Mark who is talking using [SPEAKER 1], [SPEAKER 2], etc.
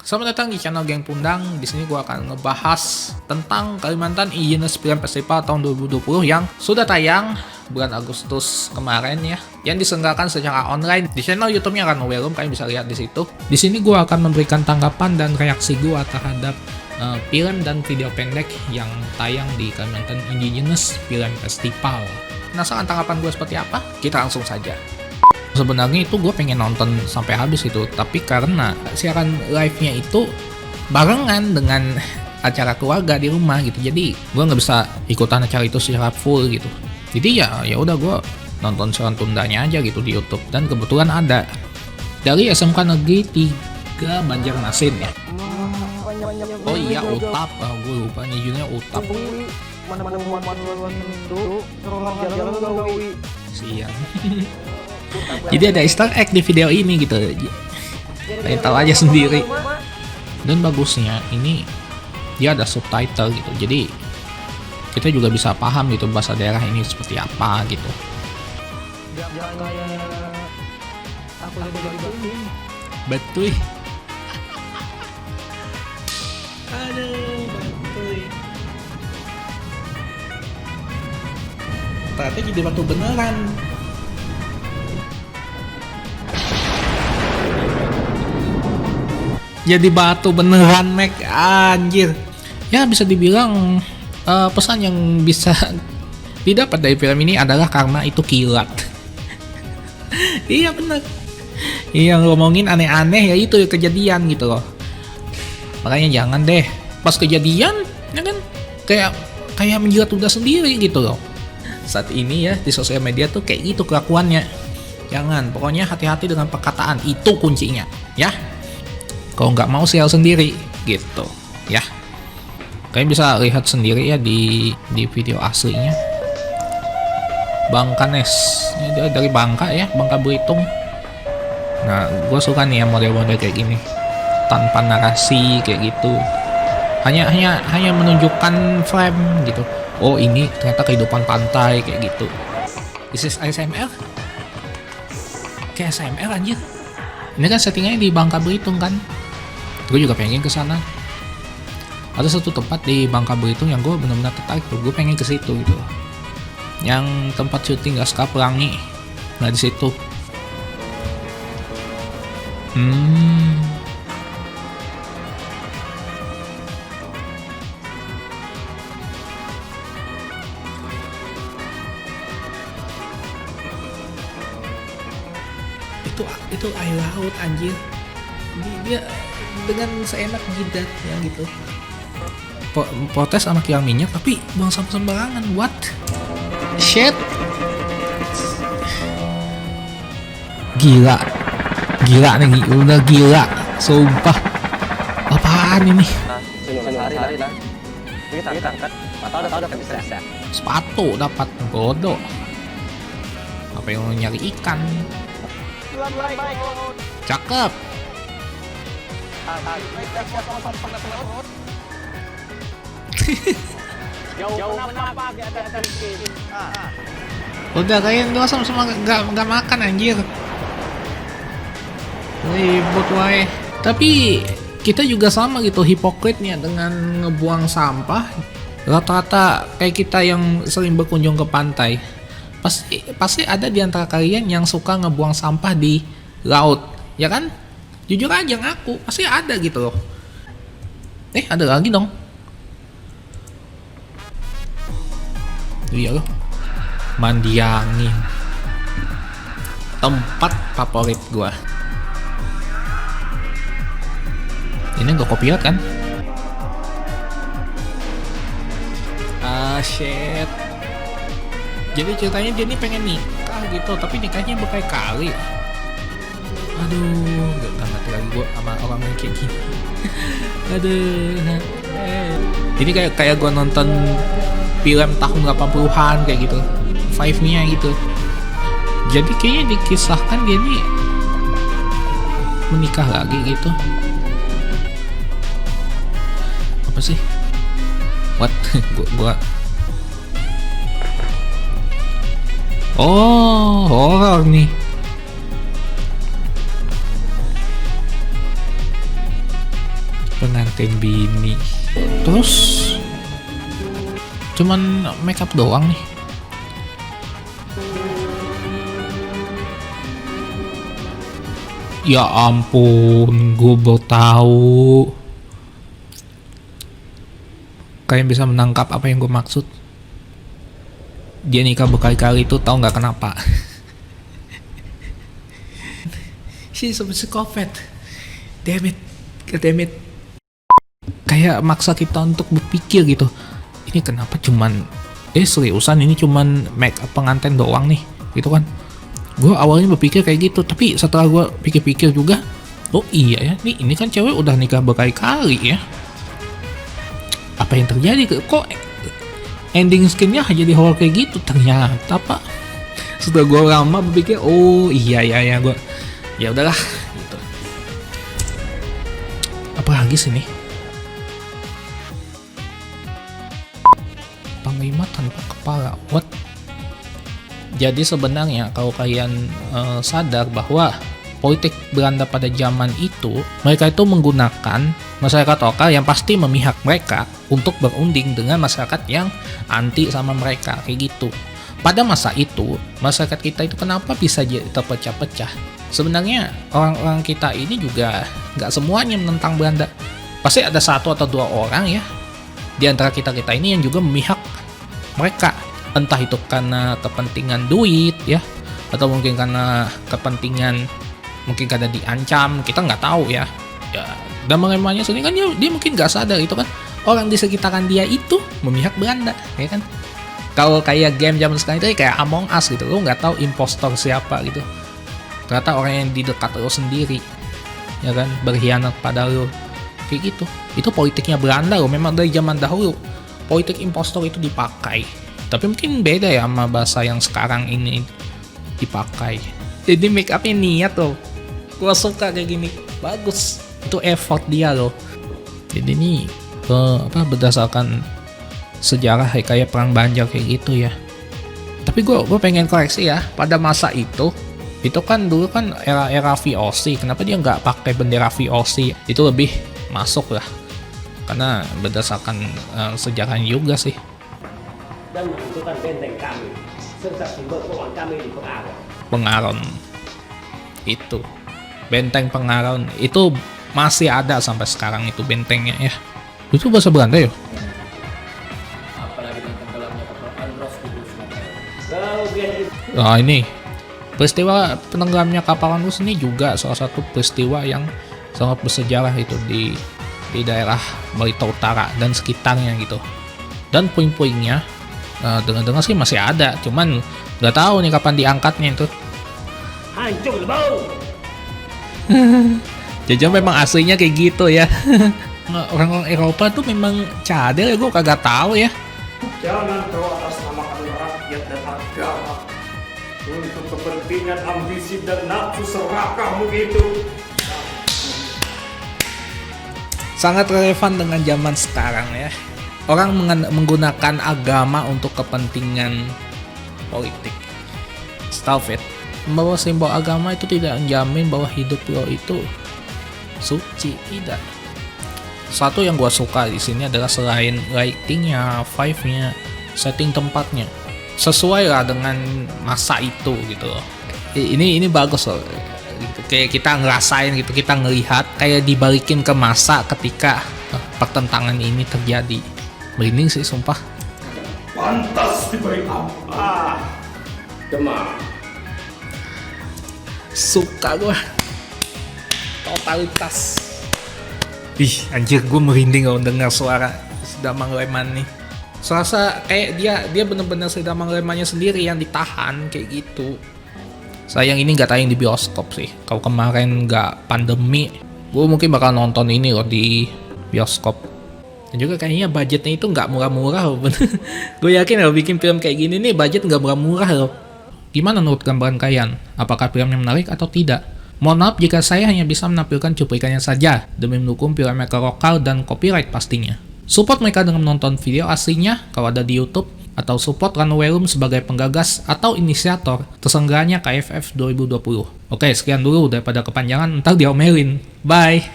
[SPEAKER 1] Selamat datang di channel Geng Pundang. Di sini gue akan ngebahas tentang Kalimantan E-Genius Film Festival tahun 2020 yang sudah tayang bulan Agustus kemarin ya, yang diselenggarakan secara online di channel YouTube-nya Ranowelum. Kalian bisa lihat di situ. Di sini gue akan memberikan tanggapan dan reaksi gue terhadap film dan video pendek yang tayang di Kalimantan E-Genius Film Festival. Penasaran tanggapan gue seperti apa? Kita langsung saja. Sebenarnya itu gue pengen nonton sampai habis itu, tapi karena siaran live-nya itu barengan dengan acara keluarga di rumah gitu, jadi gue nggak bisa ikutan acara itu secara full gitu. Jadi ya udah gue nonton siaran tundanya aja gitu di YouTube, dan kebetulan ada dari SMK Negeri 3 Banjarmasin ya. Oh iya, UTAP, gue lupa nih judulnya UTAP. Siang. Jadi ada Easter egg di video ini gitu. Kalian tahu aja sendiri. Dan bagusnya ini dia ada subtitle gitu. Jadi kita juga bisa paham gitu bahasa daerah ini seperti apa gitu. Betul. Aduh, betul. Ternyata jadi batu beneran. Jadi batu beneran, Mac, anjir. Ya bisa dibilang pesan yang bisa didapat dari film ini adalah karena itu kilat. Iya bener. Iya, ngomongin aneh-aneh ya itu kejadian gitu loh. Makanya jangan deh pas kejadian ya kan kayak menjilat udah sendiri gitu loh. Saat ini ya di sosial media tuh kayak gitu kelakuannya. Jangan, pokoknya hati-hati dengan perkataan, itu kuncinya ya. Kalau nggak mau share sendiri gitu ya. Kalian bisa lihat sendiri ya di video aslinya. Bangka Nes, ini dari Bangka ya, Bangka Belitung. Nah, gue suka nih ya model-model kayak gini, tanpa narasi kayak gitu. Hanya menunjukkan frame gitu. Oh, ini ternyata kehidupan pantai kayak gitu. This is ASMR? Kayak ASMR anjir. Ini kan settingnya di Bangka Belitung kan. Gue juga pengen ke sana. Ada satu tempat di Bangka Belitung yang gue benar-benar tertarik tuh. Gue pengen ke situ gitu. Yang tempat syuting Laskar Pelangi. Nah di situ. Itu air laut anjir. Dia dengan seenak jidat ya gitu. Protes sama kilang minyak tapi buang sampah sembarangan. What? Shit. Gila nih, udah gila. Sumpah. Apaan ini? Sepatu dapat, bodoh. Apa yang mau nyari ikan? Cakep. Udah kalian dua sama nggak makan anjir. Ribut wae. Tapi kita juga sama gitu hipokritnya dengan ngebuang sampah. Rata-rata kayak kita yang sering berkunjung ke pantai, pasti ada di antara kalian yang suka ngebuang sampah di laut, ya kan? Jujur aja ngaku, pasti ada gitu loh. Ada lagi dong. Iya loh. Mandi angin. Tempat favorit gua. Ini gak copyright kan? Shit. Jadi ceritanya dia nih pengen nikah gitu, tapi nikahnya berkali-kali. Aduh, gak ngerti lagi gue sama orang yang kayak gini. Aduh. Ini kayak gue nonton film tahun 80-an kayak gitu, Five Nia gitu. Jadi kayaknya dikisahkan dia nih menikah lagi gitu. Apa sih? What? gua Oh, horor nih. pengantin bini. Terus cuman makeup doang nih. Ya ampun, gue baru tahu. Kalian bisa menangkap apa yang gue maksud? Dia nikah berkali-kali itu tahu nggak kenapa? She's a psychopath. Damn it, God damn it. Kayak maksa kita untuk berpikir gitu. Ini kenapa cuman seriusan ini cuman make up pengantin doang nih, gitu kan? Gue awalnya berpikir kayak gitu, tapi setelah gue pikir-pikir juga, oh iya ya, ini kan cewek udah nikah berkali-kali ya. Apa yang terjadi? Kok ending skinnya jadi horror kayak gitu? Ternyata pak, setelah gue lama berpikir, oh iya gue, ya udahlah gitu. Apa lagi sih nih? Panglima tanpa kepala, what? Jadi sebenarnya kalau kalian sadar bahwa politik Belanda pada zaman itu, mereka itu menggunakan masyarakat lokal yang pasti memihak mereka untuk berunding dengan masyarakat yang anti sama mereka, kayak gitu. Pada masa itu, masyarakat kita itu kenapa bisa terpecah-pecah? Sebenarnya orang-orang kita ini juga nggak semuanya menentang Belanda. Pasti ada satu atau dua orang ya di antara kita-kita ini yang juga memihak mereka. Entah itu karena kepentingan duit ya, atau mungkin karena kepentingan, mungkin karena diancam, kita nggak tahu ya. Dan mengemanya sendiri kan dia mungkin nggak sadar itu kan orang di sekitaran dia itu memihak Belanda, ya kan? Kalau kayak game zaman sekarang itu kayak Among Us gitu, lo nggak tahu impostor siapa gitu. Ternyata orang yang di dekat lo sendiri, ya kan, berkhianat pada lo, kayak gitu. Itu politiknya Belanda lo, memang dari zaman dahulu politik impostor itu dipakai. Tapi mungkin beda ya sama bahasa yang sekarang ini dipakai. Jadi make upnya niat loh. Gua suka kayak gini. Bagus. Itu effort dia loh. Jadi ini berdasarkan sejarah kayak perang Banjar kayak gitu ya. Tapi gue pengen koreksi ya. Pada masa itu kan dulu kan era VOC. Kenapa dia nggak pakai bendera VOC? Itu lebih masuk lah. Karena berdasarkan sejarahnya juga sih.
[SPEAKER 2] Dan menentukan benteng kami serta sumber keuangan kami di Pengaron.
[SPEAKER 1] Pengaron itu benteng Pengaron itu masih ada sampai sekarang itu bentengnya ya. Itu bahasa Belanda ya?
[SPEAKER 2] Apalagi benteng dalamnya kapal Andros di Sumatera.
[SPEAKER 1] Nah ini peristiwa penenggelamnya kapal Andros ini juga salah satu peristiwa yang sangat bersejarah itu di daerah Barito Utara dan sekitarnya gitu. Dan puing-puingnya dengar-dengar sih masih ada, cuman nggak tahu nih kapan diangkatnya itu.
[SPEAKER 2] Hancur bau.
[SPEAKER 1] Jajan memang aslinya kayak gitu ya. Orang-orang Eropa tuh memang cadel ya, gue kagak tahu ya.
[SPEAKER 2] Jangan kau atas namakan rakyat dan agama untuk kepentingan ambisi dan nafsu serakahmu itu.
[SPEAKER 1] Sangat relevan dengan zaman sekarang ya. Orang menggunakan agama untuk kepentingan politik. Stop it. Membawa simbol agama itu tidak menjamin bahwa hidup lo itu suci, tidak. Satu yang gua suka di sini adalah selain lightingnya, vibe-nya, setting tempatnya, sesuai lah dengan masa itu gitu loh. Ini bagus loh. Kayak kita ngerasain gitu, kita ngelihat kayak dibalikin ke masa ketika pertentangan ini terjadi. Merinding sih sumpah.
[SPEAKER 2] Pantas diberi apa? Demam.
[SPEAKER 1] Suka gua. Totalitas. Ih, anjir gue merinding kalau dengar suara Damang Leman nih. Serasa kayak dia bener-bener Damang Lemannya sendiri yang ditahan kayak gitu. Sayang ini nggak tayang di bioskop sih. Kalau kemarin nggak pandemi, gue mungkin bakal nonton ini loh di bioskop. Dan juga kayaknya budgetnya itu nggak murah-murah loh. Gue yakin kalau bikin film kayak gini nih budget nggak murah-murah loh. Gimana menurut gambaran kalian? Apakah filmnya menarik atau tidak? Mohon maaf jika saya hanya bisa menampilkan cuplikannya saja demi mendukung filmmaker lokal dan copyright pastinya. Support mereka dengan menonton video aslinya kalau ada di YouTube, atau support Runway Room sebagai penggagas atau inisiator terselenggaranya KFF 2020. Oke, sekian dulu daripada kepanjangan, ntar diomelin. Bye!